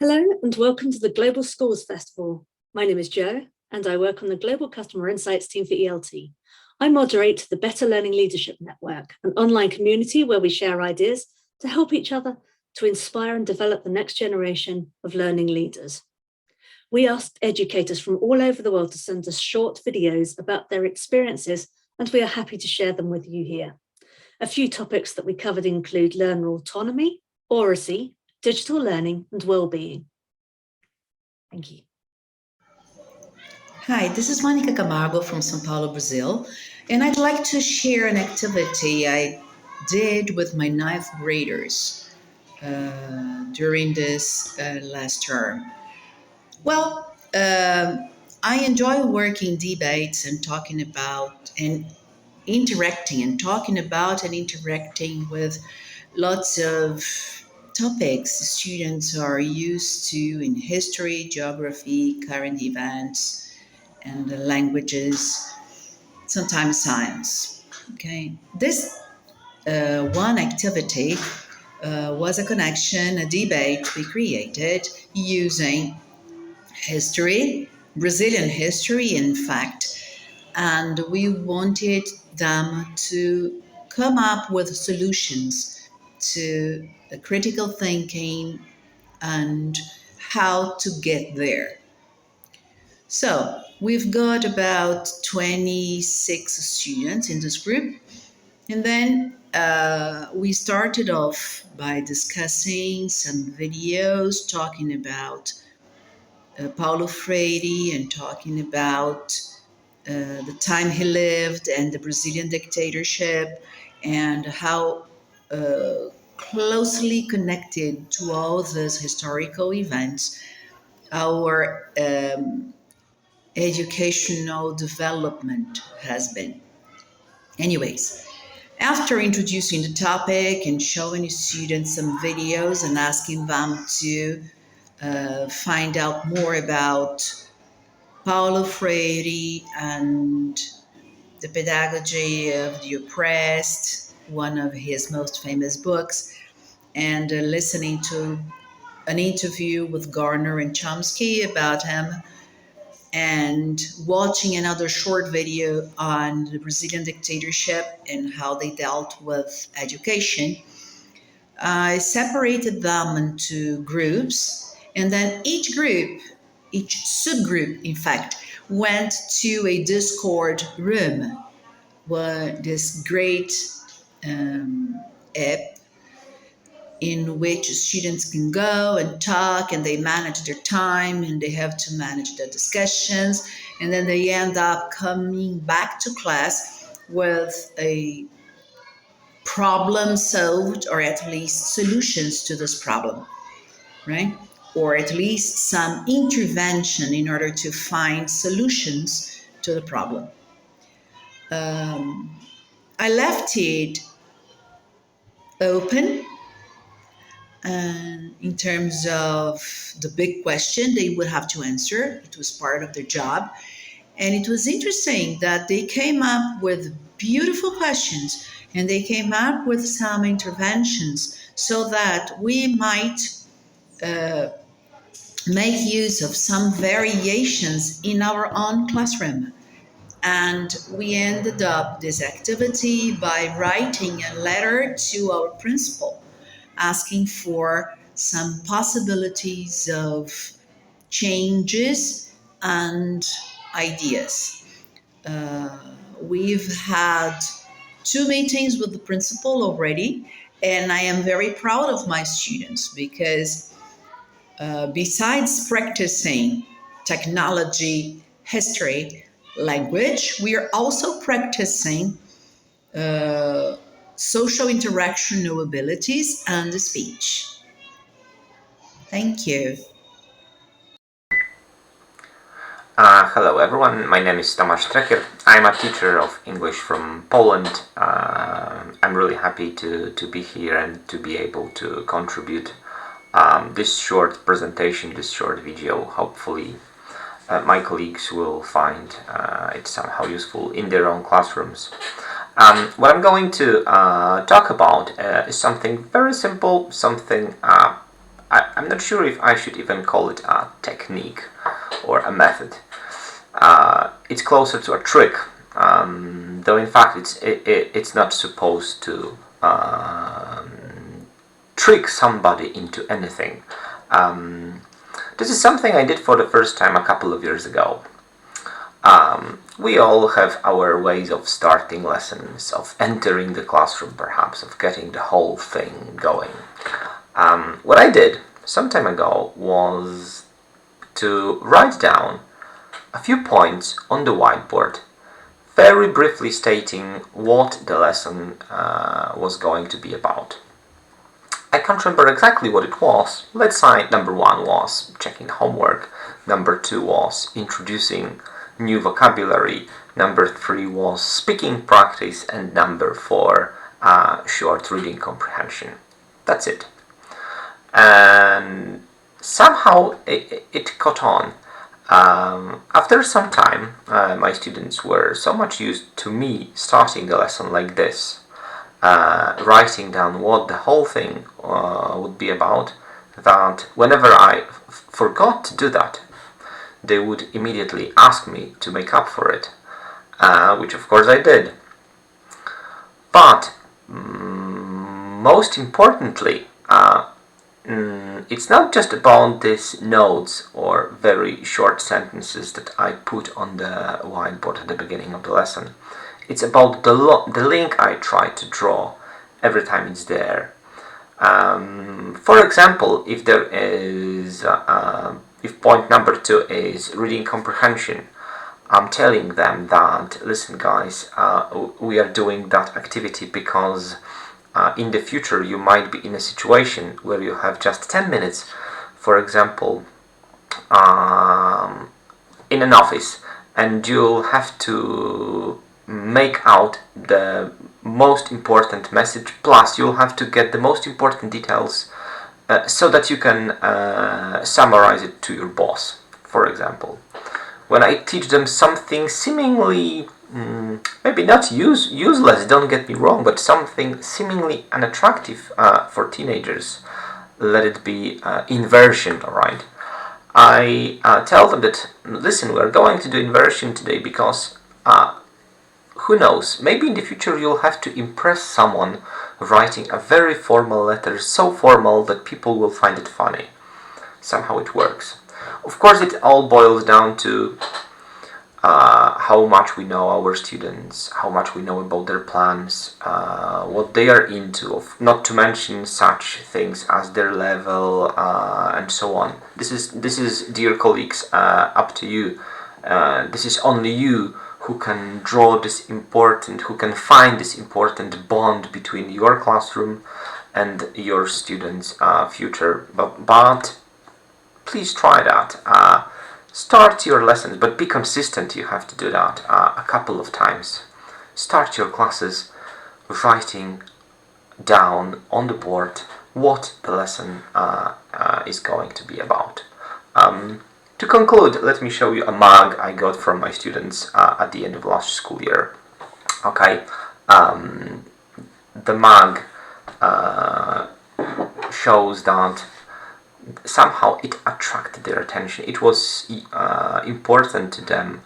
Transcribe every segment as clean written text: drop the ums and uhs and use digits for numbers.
Hello and welcome to the Global Schools Festival. My name is Jo and I work on the Global Customer Insights team for ELT. I moderate the Better Learning Leadership Network, an online community where we share ideas to help each other to inspire and develop the next generation of learning leaders. We asked educators from all over the world to send us short videos about their experiences, and we are happy to share them with you here. A few topics that we covered include learner autonomy, oracy, digital learning, and wellbeing. Thank you. Hi, this is Monica Camargo from São Paulo, Brazil, and I'd like to share an activity I did with my ninth graders during this last term. Well, I enjoy working debates and talking about and interacting and talking about and interacting with lots of topics students are used to in history, geography, current events, and the languages, sometimes science. Okay, this one activity was a connection, a debate we created using history, Brazilian history, in fact, and we wanted them to come up with solutions to the critical thinking and how to get there. So we've got about 26 students in this group. And then we started off by discussing some videos talking about Paulo Freire and talking about the time he lived and the Brazilian dictatorship and how closely connected to all these historical events our educational development has been. Anyways, after introducing the topic and showing students some videos and asking them to find out more about Paulo Freire and the pedagogy of the oppressed, one of his most famous books, and listening to an interview with Garner and Chomsky about him, and watching another short video on the Brazilian dictatorship and how they dealt with education, I separated them into groups, and then each subgroup, in fact, went to a Discord room where this great app in which students can go and talk and they manage their time and they have to manage the discussions, and then they end up coming back to class with a problem solved, or at least solutions to this problem, right? Or at least some intervention in order to find solutions to the problem. I left it open in terms of the big question they would have to answer. It was part of their job. And it was interesting that they came up with beautiful questions and they came up with some interventions so that we might make use of some variations in our own classroom. And we ended up this activity by writing a letter to our principal asking for some possibilities of changes and ideas. We've had two meetings with the principal already, and I am very proud of my students because besides practicing technology, history, language, we are also practicing social interaction abilities and speech. Thank you. Hello everyone, my name is Tomasz Strecher. I'm a teacher of English from Poland. I'm really happy to be here and to be able to contribute this short presentation, this short video. Hopefully my colleagues will find it somehow useful in their own classrooms. What I'm going to talk about is something very simple, something I'm not sure if I should even call it a technique or a method. It's closer to a trick, though in fact it's not supposed to trick somebody into anything. This is something I did for the first time a couple of years ago. We all have our ways of starting lessons, of entering the classroom perhaps, of getting the whole thing going. What I did some time ago was to write down a few points on the whiteboard, very briefly stating what the lesson was going to be about. I can't remember exactly what it was. Let's say number 1 was checking homework, number 2 was introducing new vocabulary, number 3 was speaking practice, and number 4 short reading comprehension. That's it. And somehow it caught on. After some time, my students were so much used to me starting the lesson like this, writing down what the whole thing would be about, that whenever I forgot to do that, they would immediately ask me to make up for it, which of course I did. But most importantly, it's not just about these notes or very short sentences that I put on the whiteboard at the beginning of the lesson. It's about the link I try to draw every time it's there. For example, if there is, if point number 2 is reading comprehension, I'm telling them that, listen guys, we are doing that activity because in the future you might be in a situation where you have just 10 minutes, for example, in an office, and you'll have to make out the most important message, plus you'll have to get the most important details so that you can summarize it to your boss, for example. When I teach them something seemingly maybe not useless, don't get me wrong, but something seemingly unattractive for teenagers, let it be inversion, alright? I tell them that, listen, we're going to do inversion today because who knows, maybe in the future you'll have to impress someone writing a very formal letter, so formal that people will find it funny. Somehow it works. Of course, it all boils down to how much we know our students, how much we know about their plans, what they are into, not to mention such things as their level and so on. This is, dear colleagues, up to you. This is only you who can draw this important, who can find this important bond between your classroom and your students' future. But please try that. Start your lessons, but be consistent. You have to do that a couple of times. Start your classes writing down on the board what the lesson is going to be about. To conclude, let me show you a mug I got from my students at the end of last school year. Okay, the mug shows that somehow it attracted their attention. It was important to them.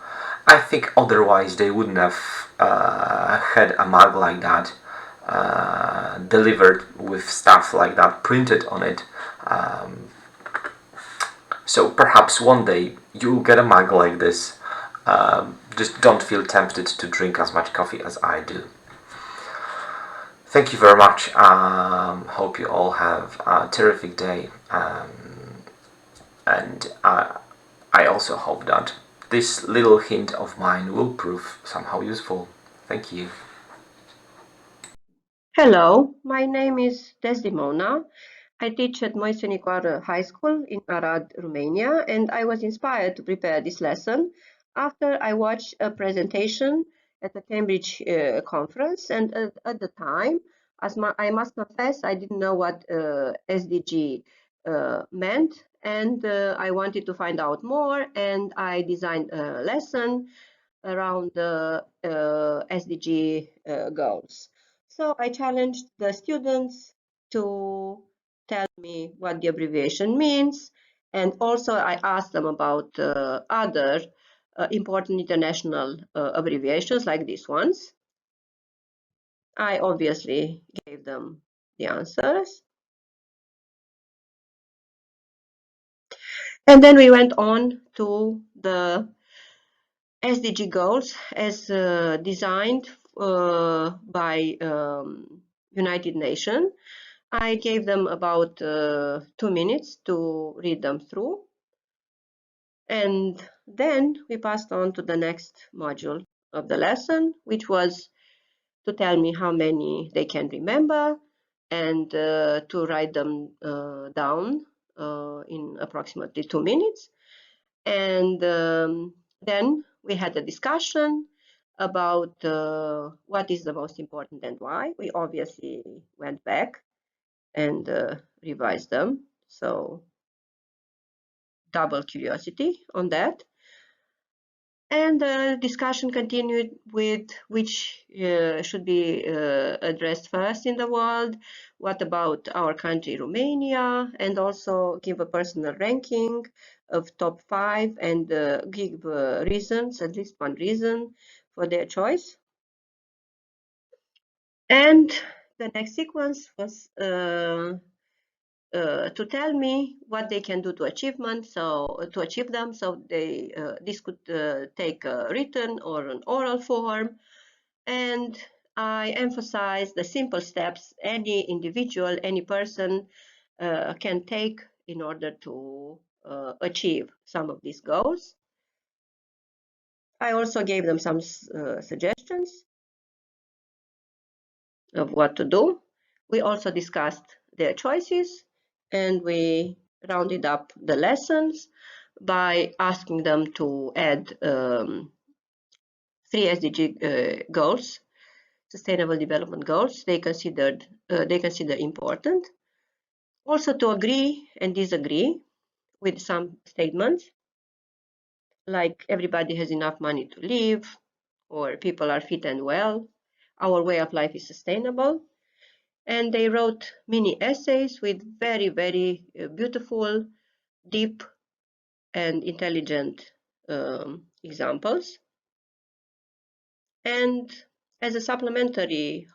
I think otherwise they wouldn't have had a mug like that delivered with stuff like that printed on it. So perhaps one day you'll get a mug like this. Just don't feel tempted to drink as much coffee as I do. Thank you very much. Hope you all have a terrific day. And I also hope that this little hint of mine will prove somehow useful. Thank you. Hello, my name is Desdemona. I teach at Moisenicoară High School in Arad, Romania, and I was inspired to prepare this lesson after I watched a presentation at a Cambridge conference, and at the time, I must confess, I didn't know what SDG meant, and I wanted to find out more, and I designed a lesson around the SDG goals. So I challenged the students to tell me what the abbreviation means. And also I asked them about other important international abbreviations like these ones. I obviously gave them the answers. And then we went on to the SDG goals as designed by United Nations. I gave them about 2 minutes to read them through. And then we passed on to the next module of the lesson, which was to tell me how many they can remember and to write them down in approximately 2 minutes. And then we had a discussion about what is the most important and why. We obviously went back and revised them. So double curiosity on that. And the discussion continued with which should be addressed first in the world, what about our country, Romania, and also give a personal ranking of top 5 and give reasons, at least one reason for their choice. And the next sequence was to tell me what they can do to achieve them. So they this could take a written or an oral form. And I emphasize the simple steps any individual, any person can take in order to achieve some of these goals. I also gave them some suggestions of what to do. We also discussed their choices, and we rounded up the lessons by asking them to add 3 SDG goals, Sustainable Development Goals. They consider important. Also to agree and disagree with some statements, like everybody has enough money to live, or people are fit and well, our way of life is sustainable. And they wrote mini essays with very, very beautiful, deep, and intelligent examples. And as a supplementary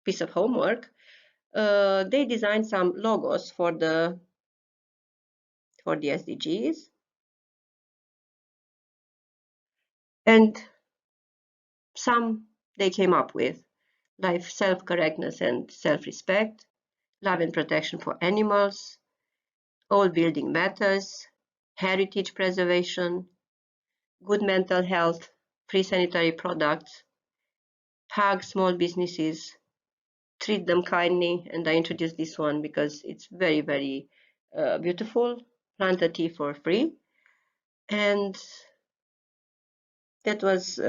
piece of homework, they designed some logos for the SDGs. And some they came up with, like self-correctness and self-respect, love and protection for animals, all building matters, heritage preservation, good mental health, free sanitary products, hug small businesses, treat them kindly. And I introduced this one because it's very, very beautiful. Plant a tea for free. And that was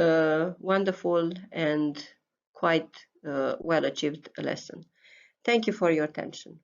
wonderful and quite well achieved lesson. Thank you for your attention.